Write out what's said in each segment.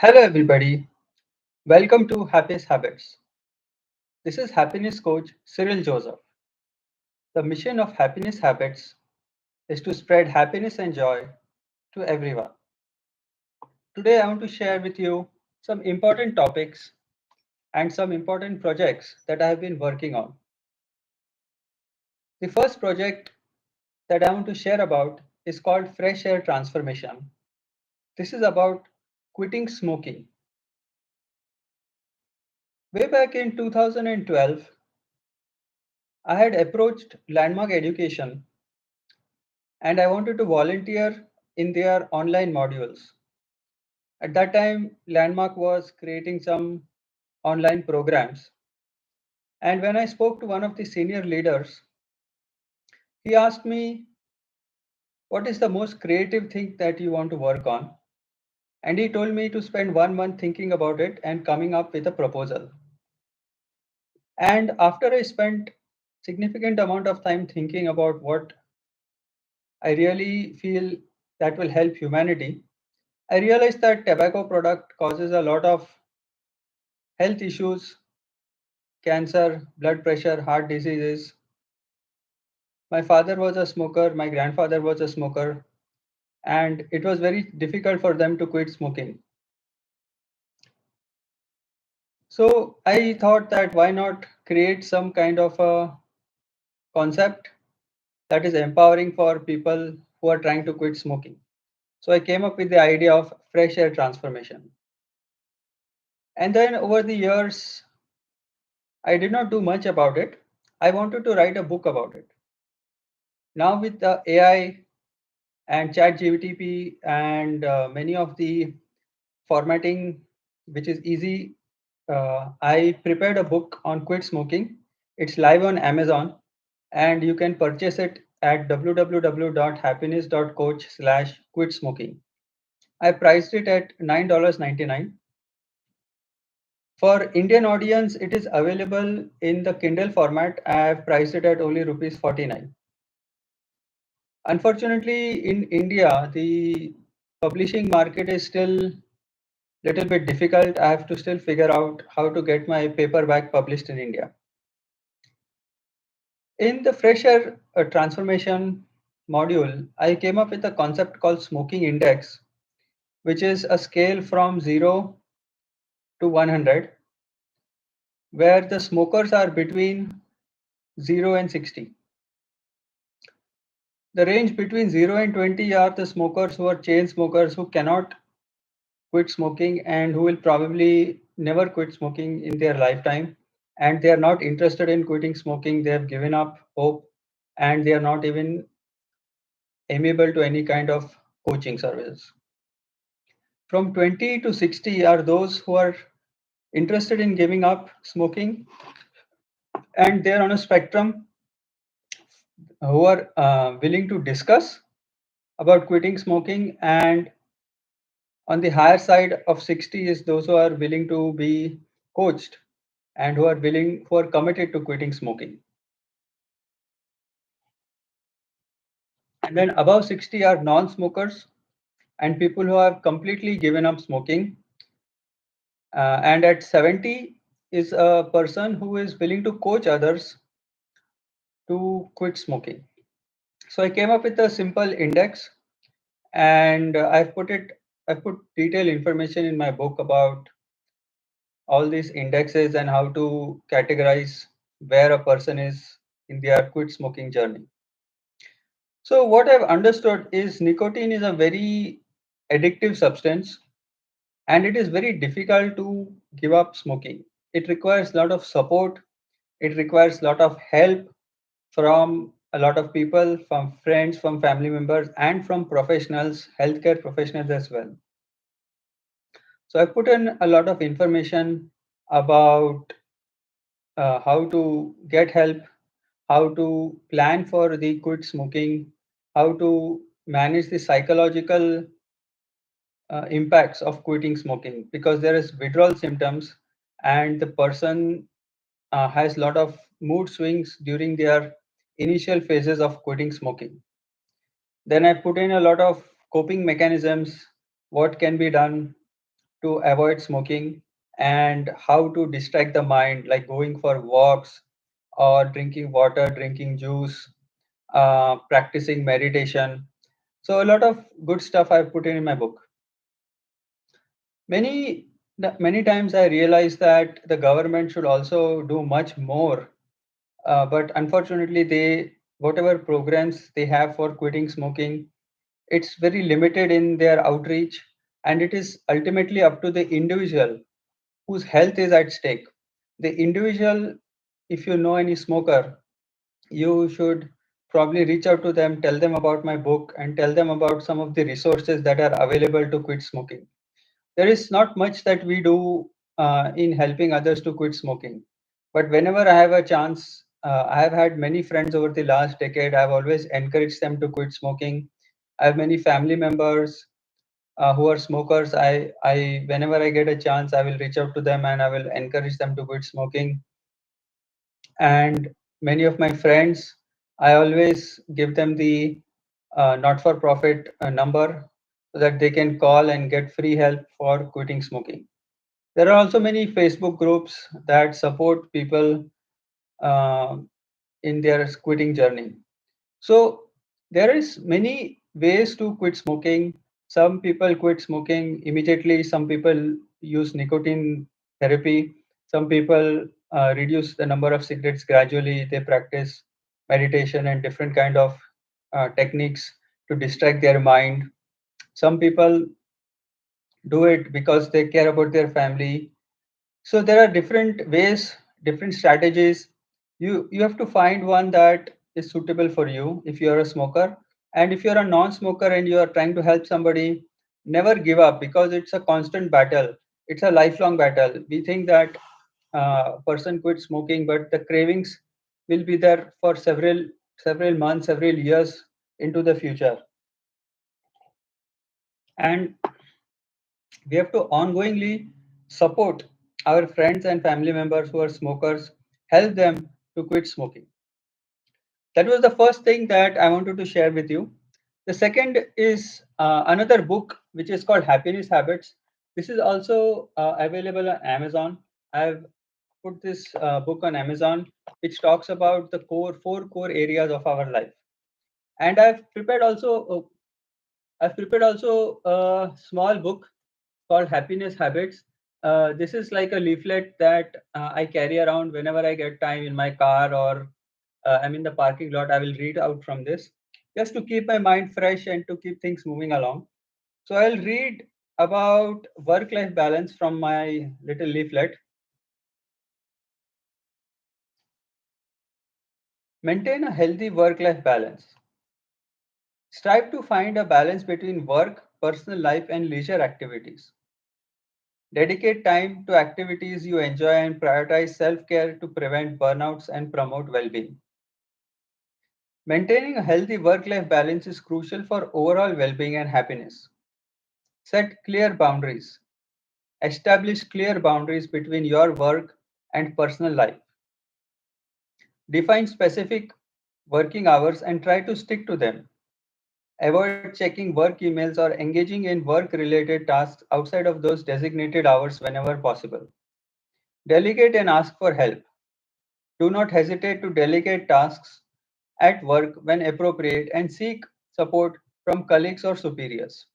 Hello, everybody. Welcome to Happiness Habits. This is happiness coach Cyril Joseph. The mission of Happiness Habits is to spread happiness and joy to everyone. Today, I want to share with you some important topics and some important projects that I have been working on. The first project that I want to share about is called Fresh Air Transformation. This is about quitting smoking. Way back in 2012, I had approached Landmark Education and I wanted to volunteer in their online modules. At that time, Landmark was creating some online programs. And when I spoke to one of the senior leaders, he asked me, what is the most creative thing that you want to work on? And he told me to spend 1 month thinking about it and coming up with a proposal. And after I spent significant amount of time thinking about what I really feel that will help humanity, I realized that tobacco product causes a lot of health issues, cancer, blood pressure, heart diseases. My father was a smoker, my grandfather was a smoker, and it was very difficult for them to quit smoking. So I thought that why not create some kind of a concept that is empowering for people who are trying to quit smoking. So I came up with the idea of fresh air transformation. And then over the years, I did not do much about it. I wanted to write a book about it. Now with the AI and chat gtp and many of the formatting which is easy, I prepared a book on quit smoking. It's live on Amazon and you can purchase it at www.happiness.coach/quit smoking. I priced it at $9.99. For Indian audience, it is available in the Kindle format. I have priced it at only rupees 49. Unfortunately, in India, the publishing market is still little bit difficult. I have to still figure out how to get my paperback published in India. In the fresher transformation module, I came up with a concept called smoking index, which is a scale from 0 to 100, where the smokers are between 0 and 60. The range between 0 and 20 are the smokers who are chain smokers who cannot quit smoking and who will probably never quit smoking in their lifetime, and they are not interested in quitting smoking. They have given up hope and they are not even amiable to any kind of coaching services. From 20 to 60 are those who are interested in giving up smoking and they are on a spectrum who are willing to discuss about quitting smoking, and on the higher side of 60 is those who are willing to be coached and who are committed to quitting smoking. And then above 60 are non-smokers and people who have completely given up smoking. And at 70 is a person who is willing to coach others to quit smoking. So I came up with a simple index and I've put detailed information in my book about all these indexes and how to categorize where a person is in their quit smoking journey. So what I've understood is nicotine is a very addictive substance and it is very difficult to give up smoking. It requires a lot of support, it requires a lot of help from a lot of people, from friends, from family members, and from professionals, healthcare professionals as well. So I put in a lot of information about how to get help, how to plan for the quit smoking, how to manage the psychological impacts of quitting smoking, because there is withdrawal symptoms and the person has a lot of mood swings during their initial phases of quitting smoking. Then I put in a lot of coping mechanisms, what can be done to avoid smoking and how to distract the mind, like going for walks or drinking water, drinking juice, practicing meditation. So, a lot of good stuff I've put in my book. Many many times I realize that the government should also do much more, but unfortunately, they whatever programs they have for quitting smoking, it's very limited in their outreach, and it is ultimately up to the individual whose health is at stake. The individual, if you know any smoker, you should probably reach out to them, tell them about my book, and tell them about some of the resources that are available to quit smoking. There is not much that we do in helping others to quit smoking. But whenever I have a chance, I have had many friends over the last decade. I've always encouraged them to quit smoking. I have many family members who are smokers. Whenever I get a chance, I will reach out to them and I will encourage them to quit smoking. And many of my friends, I always give them the not-for-profit number so that they can call and get free help for quitting smoking. There are also many Facebook groups that support people uh, in their quitting journey. So there is many ways to quit smoking. Some people quit smoking immediately. Some people use nicotine therapy. Some people reduce the number of cigarettes gradually. They practice meditation and different kind of techniques to distract their mind. Some people do it because they care about their family. So there are different ways, different strategies. You have to find one that is suitable for you if you are a smoker. And if you're a non-smoker and you are trying to help somebody, never give up because it's a constant battle. It's a lifelong battle. We think that a person quits smoking, but the cravings will be there for several months, several years into the future. And we have to ongoingly support our friends and family members who are smokers, help them to quit smoking. That was the first thing that I wanted to share with you. The second is another book which is called Happiness Habits. This is also available on Amazon. I've put this book on Amazon, which talks about the four core areas of our life. And I've prepared also a small book called Happiness Habits. This is like a leaflet that I carry around whenever I get time in my car or I'm in the parking lot. I will read out from this just to keep my mind fresh and to keep things moving along. So I'll read about work life balance from my little leaflet. Maintain a healthy work life balance. Strive to find a balance between work, personal life, and leisure activities. Dedicate time to activities you enjoy and prioritize self care to prevent burnouts and promote well being. Maintaining a healthy work life balance is crucial for overall well being and happiness. Set clear boundaries. Establish clear boundaries between your work and personal life. Define specific working hours and try to stick to them. Avoid checking work emails or engaging in work related tasks outside of those designated hours whenever possible. Delegate and ask for help. Do not hesitate to delegate tasks at work when appropriate and seek support from colleagues or superiors.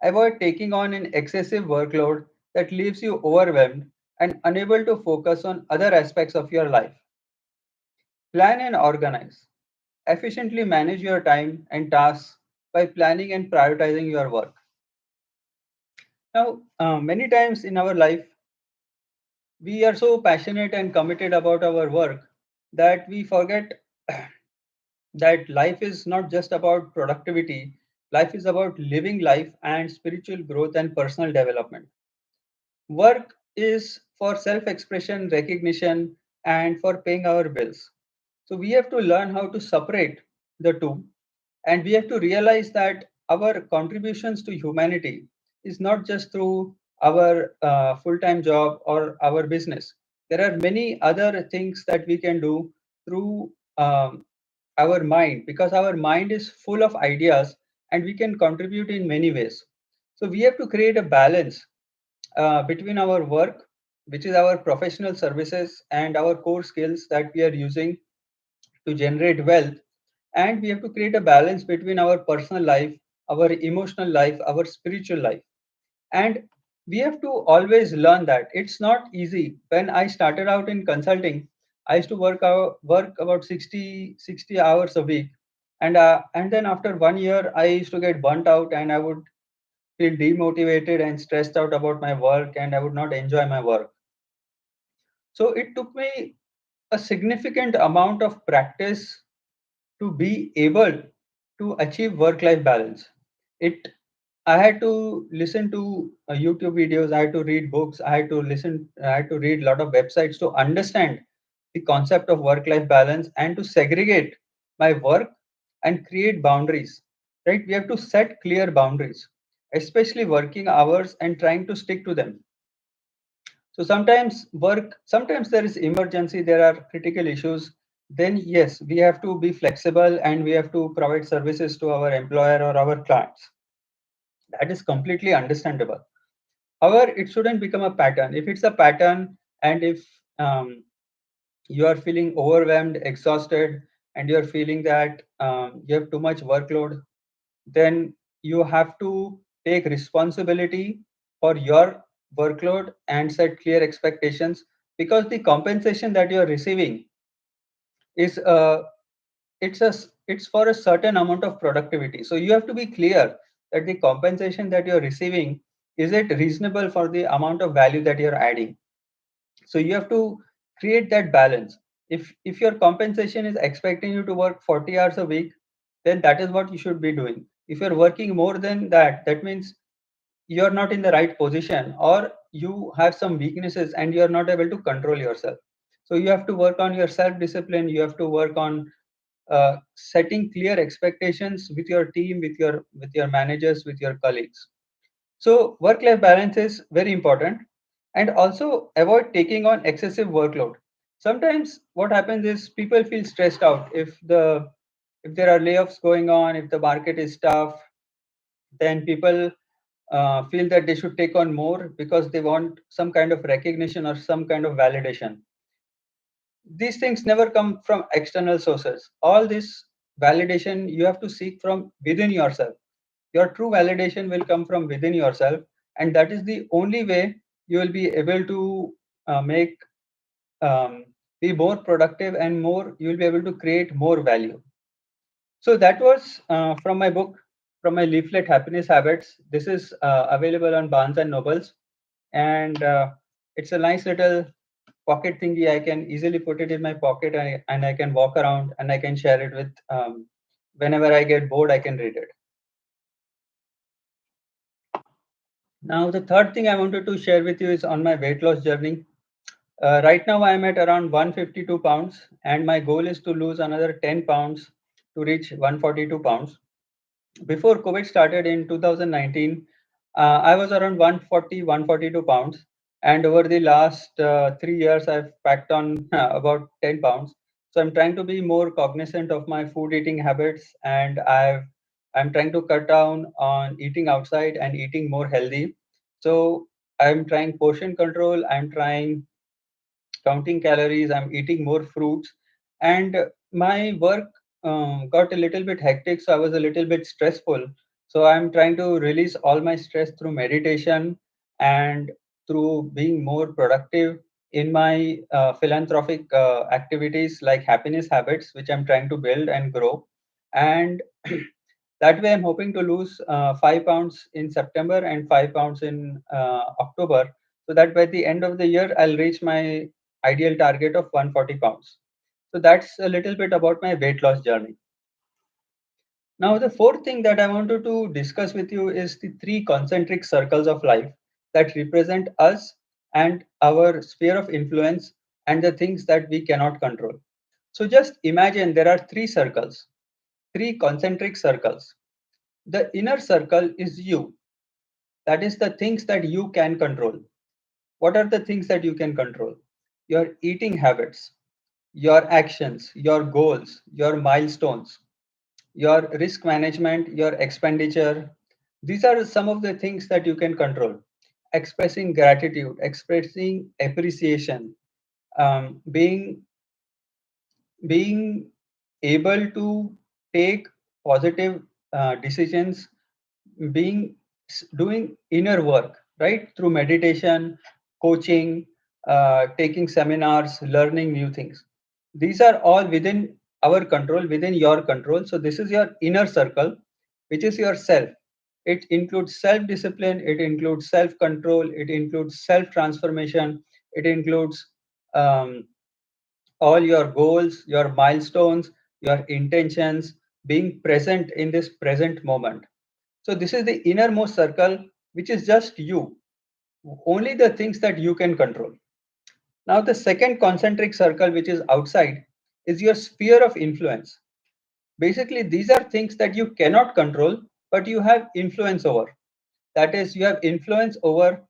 Avoid taking on an excessive workload that leaves you overwhelmed and unable to focus on other aspects of your life. Plan and organize. Efficiently manage your time and tasks by planning and prioritizing your work. Now, many times in our life, we are so passionate and committed about our work that we forget that life is not just about productivity, life is about living life and spiritual growth and personal development. Work is for self expression, recognition, and for paying our bills. So we have to learn how to separate the two, and we have to realize that our contributions to humanity is not just through our full time job or our business. There are many other things that we can do through our mind because our mind is full of ideas and we can contribute in many ways. So we have to create a balance between our work, which is our professional services and our core skills that we are using to generate wealth, and we have to create a balance between our personal life, our emotional life, our spiritual life. And we have to always learn that it's not easy. When I started out in consulting, I used to work about 60 hours a week, and then after 1 year I used to get burnt out, and I would feel demotivated and stressed out about my work, and I would not enjoy my work. So it took me a significant amount of practice to be able to achieve work life balance. It I had to listen to YouTube videos, I had to read books, I had to read a lot of websites to understand the concept of work life balance and to segregate my work and create boundaries. Right? We have to set clear boundaries, especially working hours and trying to stick to them. So sometimes there is emergency, there are critical issues. Then yes, we have to be flexible and we have to provide services to our employer or our clients. That is completely understandable. However, it shouldn't become a pattern. If it's a pattern, and if you are feeling overwhelmed, exhausted, and you're feeling that you have too much workload, then you have to take responsibility for your workload and set clear expectations, because the compensation that you're receiving is it's for a certain amount of productivity. So you have to be clear that the compensation that you're receiving, is it reasonable for the amount of value that you're adding. So you have to create that balance. If your compensation is expecting you to work 40 hours a week, then that is what you should be doing. If you're working more than that, that means you're not in the right position, or you have some weaknesses and you're not able to control yourself. So you have to work on your self discipline, you have to work on setting clear expectations with your team, with your managers, with your colleagues. So work life balance is very important, and also avoid taking on excessive workload. Sometimes what happens is people feel stressed out if there are layoffs going on, if the market is tough, then people feel that they should take on more because they want some kind of recognition or some kind of validation. These things never come from external sources. All this validation you have to seek from within yourself. Your true validation will come from within yourself, and that is the only way you will be able to make um, be more productive, and more you will be able to create more value. So that was from my book, from my leaflet, Happiness Habits. This is available on Barnes and Nobles, and it's a nice little pocket thingy. I can easily put it in my pocket, and I can walk around and I can share it with whenever I get bored, I can read it. Now, the third thing I wanted to share with you is on my weight loss journey. Right now, I am at around 152 pounds, and my goal is to lose another 10 pounds to reach 142 pounds. Before COVID started in 2019, I was around 140, 142 pounds. And over the last 3 years, I've packed on about 10 pounds. So I'm trying to be more cognizant of my food eating habits, and I'm trying to cut down on eating outside and eating more healthy. So I'm trying portion control. I'm trying counting calories, I'm eating more fruits, and my work got a little bit hectic, so I was a little bit stressful. So I'm trying to release all my stress through meditation and through being more productive in my philanthropic activities like happiness habits, which I'm trying to build and grow. And that way, I'm hoping to lose 5 pounds in September and 5 pounds in October, so that by the end of the year, I'll reach my ideal target of 140 pounds. So that's a little bit about my weight loss journey. Now, the fourth thing that I wanted to discuss with you is the three concentric circles of life that represent us and our sphere of influence and the things that we cannot control. So just imagine there are three circles, three concentric circles. The inner circle is you. That is the things that you can control. What are the things that you can control? Your eating habits, your actions, your goals, your milestones, your risk management, your expenditure. These are some of the things that you can control. expressing gratitude, expressing appreciation, being being able to take positive decisions, being doing inner work, right, through meditation, coaching, taking seminars, learning new things. These are all within our control, within your control. So this is your inner circle, which is your self. It includes self discipline, it includes self control, it includes self transformation, it includes um, all your goals, your milestones, your intentions, being present in this present moment. So, this is the innermost circle, which is just you, only the things that you can control. Now, the second concentric circle, which is outside, is your sphere of influence. Basically, these are things that you cannot control, but you have influence over. That is, you have influence over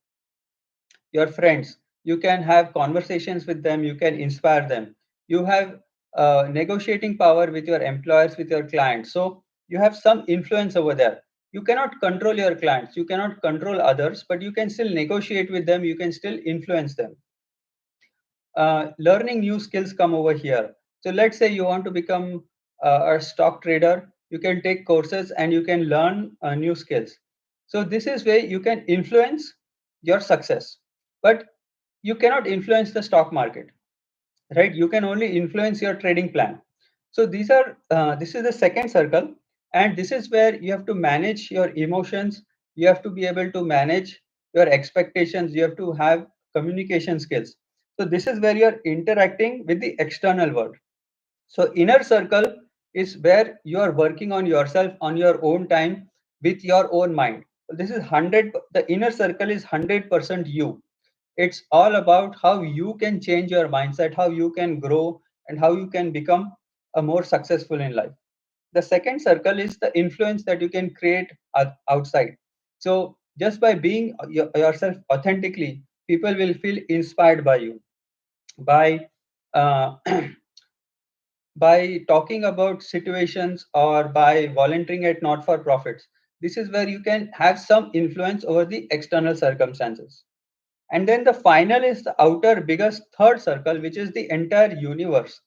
your friends. You can have conversations with them, you can inspire them. You have negotiating power with your employers, with your clients. So you have some influence over there. You cannot control your clients, you cannot control others, but you can still negotiate with them, you can still influence them. Learning new skills come over here. So let's say you want to become a stock trader, you can take courses and you can learn new skills. So this is where you can influence your success, but you cannot influence the stock market, right? You can only influence your trading plan. So this is the second circle, and this is where you have to manage your emotions, you have to be able to manage your expectations, you have to have communication skills. So this is where you're interacting with the external world. So inner circle is where you are working on yourself on your own time with your own mind. This is 100, the inner circle is 100% you. It's all about how you can change your mindset, how you can grow, and how you can become a more successful in life. The second circle is the influence that you can create outside. So just by being yourself authentically, people will feel inspired by you. By uh, by talking about situations or by volunteering at not for profits, this is where you can have some influence over the external circumstances. And then the final is the outer biggest third circle, which is the entire universe.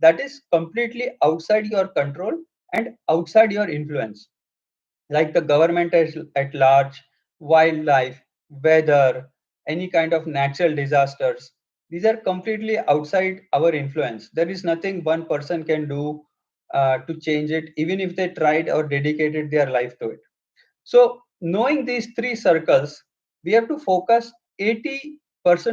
That is completely outside your control and outside your influence, like the government at large, wildlife, weather, any kind of natural disasters. These are completely outside our influence. There is nothing one person can do to change it, even if they tried or dedicated their life to it. So, knowing these three circles, we have to focus 80%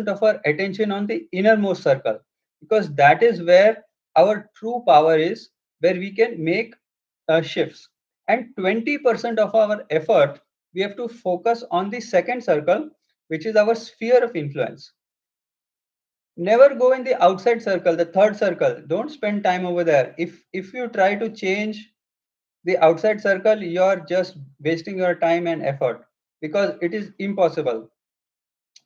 of our attention on the innermost circle, because that is where our true power is, where we can make shifts. And 20% of our effort, we have to focus on the second circle, which is our sphere of influence. Never go in the outside circle, the third circle. Don't spend time over there. If you try to change the outside circle, you're just wasting your time and effort, because it is impossible.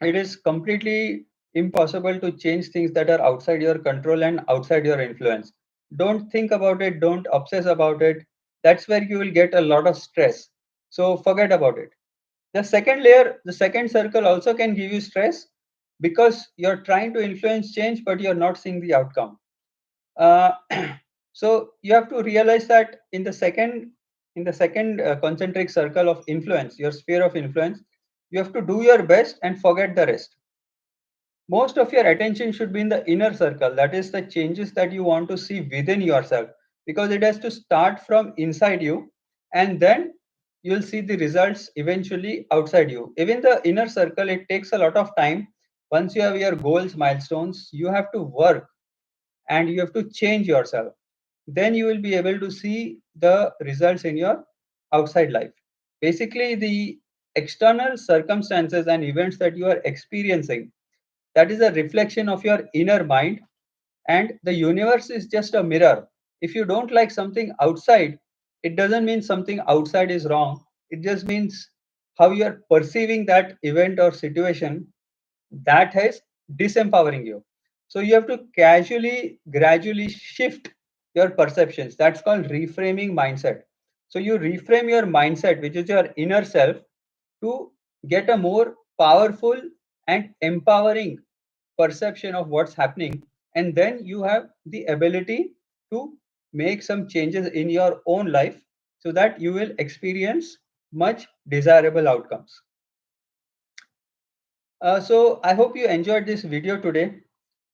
It is completely impossible to change things that are outside your control and outside your influence. Don't think about it, don't obsess about it. That's where you will get a lot of stress. So forget about it. The second layer, the second circle also can give you stress, because you're trying to influence change but you're not seeing the outcome. uh, so you have to realize that in the second concentric circle of influence, your sphere of influence, you have to do your best and forget the rest. Most of your attention should be in the inner circle, that is the changes that you want to see within yourself, because it has to start from inside you, and then you'll see the results eventually outside you. Even the inner circle, it takes a lot of time. Once you have your goals, milestones, you have to work and you have to change yourself. Then you will be able to see the results in your outside life. Basically, the external circumstances and events that you are experiencing, that is a reflection of your inner mind, and the universe is just a mirror. If you don't like something outside, it doesn't mean something outside is wrong. It just means how you are perceiving that event or situation, that is disempowering you. So you have to casually, gradually shift your perceptions. That's called reframing mindset. So you reframe your mindset, which is your inner self, to get a more powerful and empowering perception of what's happening, and then you have the ability to make some changes in your own life so that you will experience much desirable outcomes. So I hope you enjoyed this video today.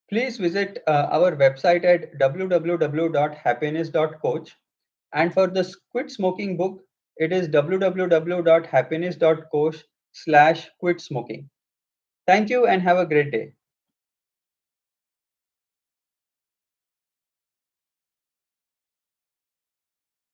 Please visit our website at www.happiness.coach. And for the Quit Smoking book, it is www.happiness.coach/quit smoking. Thank you and have a great day.